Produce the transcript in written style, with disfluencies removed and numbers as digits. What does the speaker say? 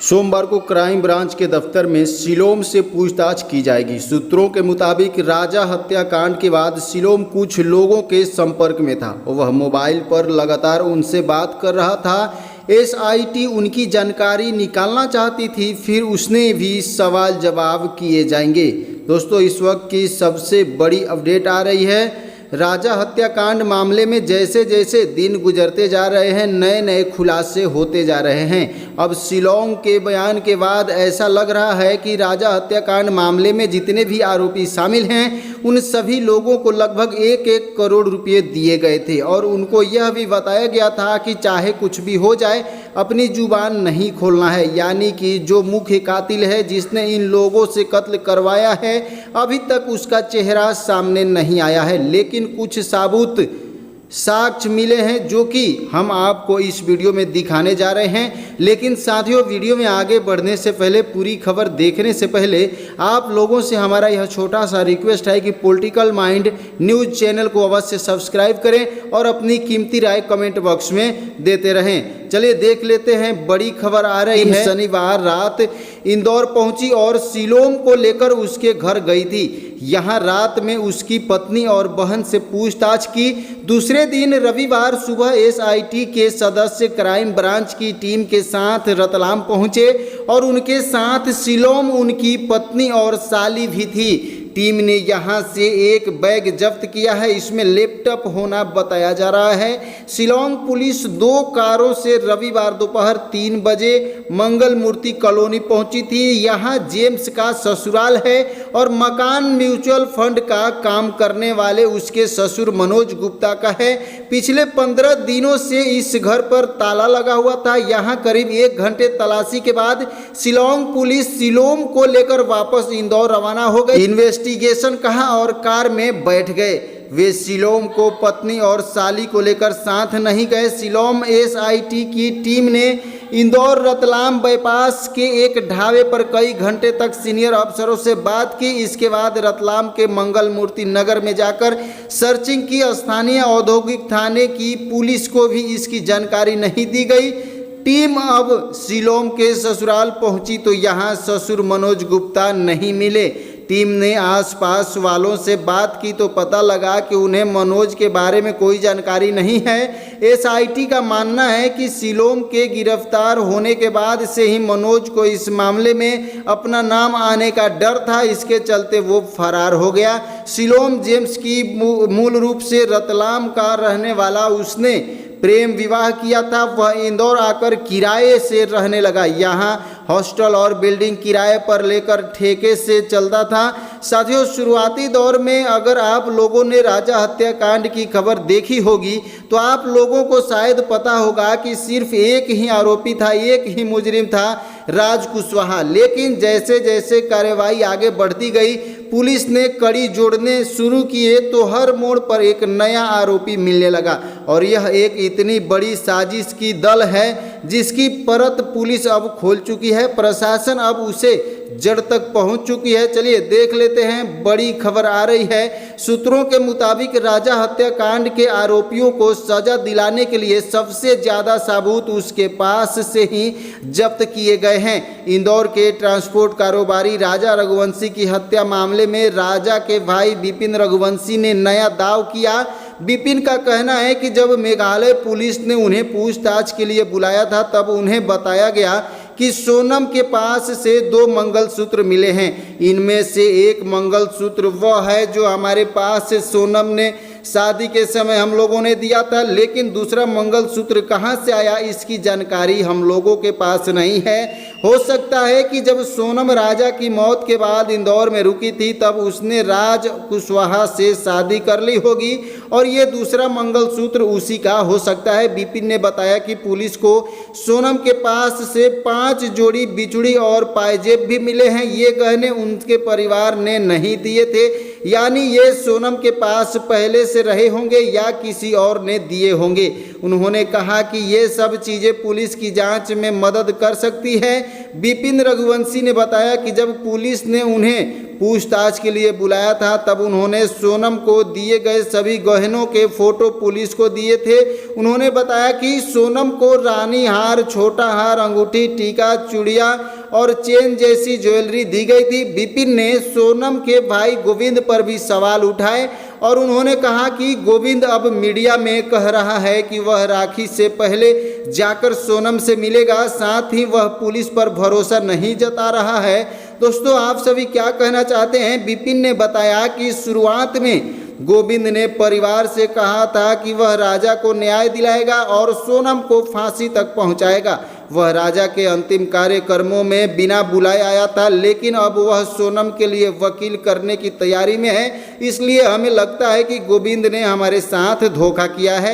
सोमवार को crime branch के दफ्तर में सिलोम से पूछताछ की जाएगी। सूत्रों के मुताबिक राजा हत्याकांड के बाद सिलोम कुछ लोगों के संपर्क में था। वह मोबाइल पर लगातार उनसे बात कर रहा था। एसआईटी उनकी जानकारी निकालना चाहती थी, फिर उसने भी सवाल जवाब किए जाएंगे। दोस्तों, इस वक्त की सबसे बड़ी अपडेट आ रही है। राजा हत्याकांड मामले में जैसे जैसे दिन गुजरते जा रहे हैं, नए नए खुलासे होते जा रहे हैं। अब शिलोंग के बयान के बाद ऐसा लग रहा है कि राजा हत्याकांड मामले में जितने भी आरोपी शामिल हैं, उन सभी लोगों को लगभग 1-1 करोड़ रुपए दिए गए थे और उनको यह भी बताया गया था कि चाहे कुछ भी हो जाए, अपनी जुबान नहीं खोलना है। यानी कि जो मुख्य कातिल है, जिसने इन लोगों से कत्ल करवाया है, अभी तक उसका चेहरा सामने नहीं आया है, लेकिन कुछ साबुत साक्ष्य मिले हैं जो कि हम आपको इस वीडियो में दिखाने जा रहे हैं। लेकिन साथियों, वीडियो में आगे बढ़ने से पहले, पूरी खबर देखने से पहले आप लोगों से हमारा यह छोटा सा रिक्वेस्ट है कि पॉलिटिकल माइंड न्यूज़ चैनल को अवश्य सब्सक्राइब करें और अपनी कीमती राय कमेंट बॉक्स में देते रहें। चलिए देख लेते हैं, बड़ी खबर आ रही है। शनिवार रात इंदौर पहुंची और शिलोम को लेकर उसके घर गई थी। यहां रात में उसकी पत्नी और बहन से पूछताछ की। दूसरे दिन रविवार सुबह एसआईटी के सदस्य क्राइम ब्रांच की टीम के साथ रतलाम पहुंचे और उनके साथ शिलोम, उनकी पत्नी और साली भी थी। टीम ने यहां से एक बैग जब्त किया है। इसमें लैपटॉप होना बताया जा रहा है। शिलोंग पुलिस 2 कारों से रविवार दोपहर 3 बजे मंगल मूर्ति कॉलोनी पहुंची थी। यहां जेम्स का ससुराल है और मकान म्यूचुअल फंड का काम करने वाले उसके ससुर मनोज गुप्ता का है। पिछले 15 दिनों से इस घर पर ताला लगा हुआ था। यहां करीब 1 घंटे तलाशी के बाद शिलोंग पुलिस शिलोम को लेकर वापस इंदौर रवाना हो गई। इन्वेस्टिगेशन कहा और कार में बैठ गए। वे शिलोम को पत्नी और साली को लेकर साथ नहीं गए। शिलोम एसआईटी की टीम ने इंदौर रतलाम बाईपास के एक ढाबे पर कई घंटे तक सीनियर अफसरों से बात की। इसके बाद रतलाम के मंगल मूर्ति नगर में जाकर सर्चिंग की। स्थानीय औद्योगिक थाने की पुलिस को भी इसकी जानकारी नहीं दी गई। टीम अब शिलोम के ससुराल पहुंची तो यहां ससुर मनोज गुप्ता नहीं मिले। टीम ने आसपास वालों से बात की तो पता लगा कि उन्हें मनोज के बारे में कोई जानकारी नहीं है। एसआईटी का मानना है कि शिलोम के गिरफ्तार होने के बाद से ही मनोज को इस मामले में अपना नाम आने का डर था। इसके चलते वो फरार हो गया। शिलोम जेम्स की मूल रूप से रतलाम का रहने वाला, उसने प्रेम विवाह किया था। वह इंदौर आकर किराए से रहने लगा। यहाँ हॉस्टल और बिल्डिंग किराए पर लेकर ठेके से चलता था। साथियों, शुरुआती दौर में अगर आप लोगों ने राजा हत्याकांड की खबर देखी होगी तो आप लोगों को शायद पता होगा कि सिर्फ एक ही आरोपी था, एक ही मुजरिम था, राज कुशवाहा। लेकिन जैसे जैसे कार्रवाई आगे बढ़ती गई, पुलिस ने कड़ी जोड़ने शुरू किए तो हर मोड़ पर एक नया आरोपी मिलने लगा और यह एक इतनी बड़ी साजिश की दल है जिसकी परत पुलिस अब खोल चुकी है। प्रशासन अब उसे जड़ तक पहुंच चुकी है। चलिए देख लेते हैं, बड़ी खबर आ रही है। सूत्रों के मुताबिक राजा हत्याकांड के आरोपियों को सजा दिलाने के लिए सबसे ज्यादा सबूत उसके पास से ही जब्त किए गए हैं। इंदौर के ट्रांसपोर्ट कारोबारी राजा रघुवंशी की हत्या मामले में राजा के भाई विपिन रघुवंशी ने नया दाव किया। विपिन का कहना है कि जब मेघालय पुलिस ने उन्हें पूछताछ के लिए बुलाया था, तब उन्हें बताया गया कि सोनम के पास से 2 मंगलसूत्र मिले हैं। इनमें से एक मंगलसूत्र वह है जो हमारे पास से सोनम ने शादी के समय हम लोगों ने दिया था, लेकिन दूसरा मंगलसूत्र कहां से आया, इसकी जानकारी हम लोगों के पास नहीं है। हो सकता है कि जब सोनम राजा की मौत के बाद इंदौर में रुकी थी, तब उसने राज कुशवाहा से शादी कर ली होगी और ये दूसरा मंगलसूत्र उसी का हो सकता है। विपिन ने बताया कि पुलिस को सोनम के पास से 5 जोड़ी बिछुड़ी और पायजेब भी मिले हैं। ये गहने उनके परिवार ने नहीं दिए थे। यानी ये सोनम के पास पहले से रहे होंगे या किसी और ने दिए होंगे। उन्होंने कहा कि ये सब चीज़ें पुलिस की जांच में मदद कर सकती है। विपिन रघुवंशी ने बताया कि जब पुलिस ने उन्हें पूछताछ के लिए बुलाया था तब उन्होंने सोनम को दिए गए सभी गहनों के फोटो पुलिस को दिए थे। उन्होंने बताया कि सोनम को रानी हार, छोटा हार, अंगूठी, टीका, चूड़ियाँ और चेन जैसी ज्वेलरी दी गई थी। विपिन ने सोनम के भाई गोविंद पर भी सवाल उठाए और उन्होंने कहा कि गोविंद अब मीडिया में कह रहा है कि वह राखी से पहले जाकर सोनम से मिलेगा, साथ ही वह पुलिस पर भरोसा नहीं जता रहा है। दोस्तों, आप सभी क्या कहना चाहते हैं? विपिन ने बताया कि शुरुआत में गोविंद ने परिवार से कहा था कि वह राजा को न्याय दिलाएगा और सोनम को फांसी तक पहुंचाएगा। वह राजा के अंतिम कार्यक्रमों में बिना बुलाए आया था, लेकिन अब वह सोनम के लिए वकील करने की तैयारी में है। इसलिए हमें लगता है कि गोविंद ने हमारे साथ धोखा किया है।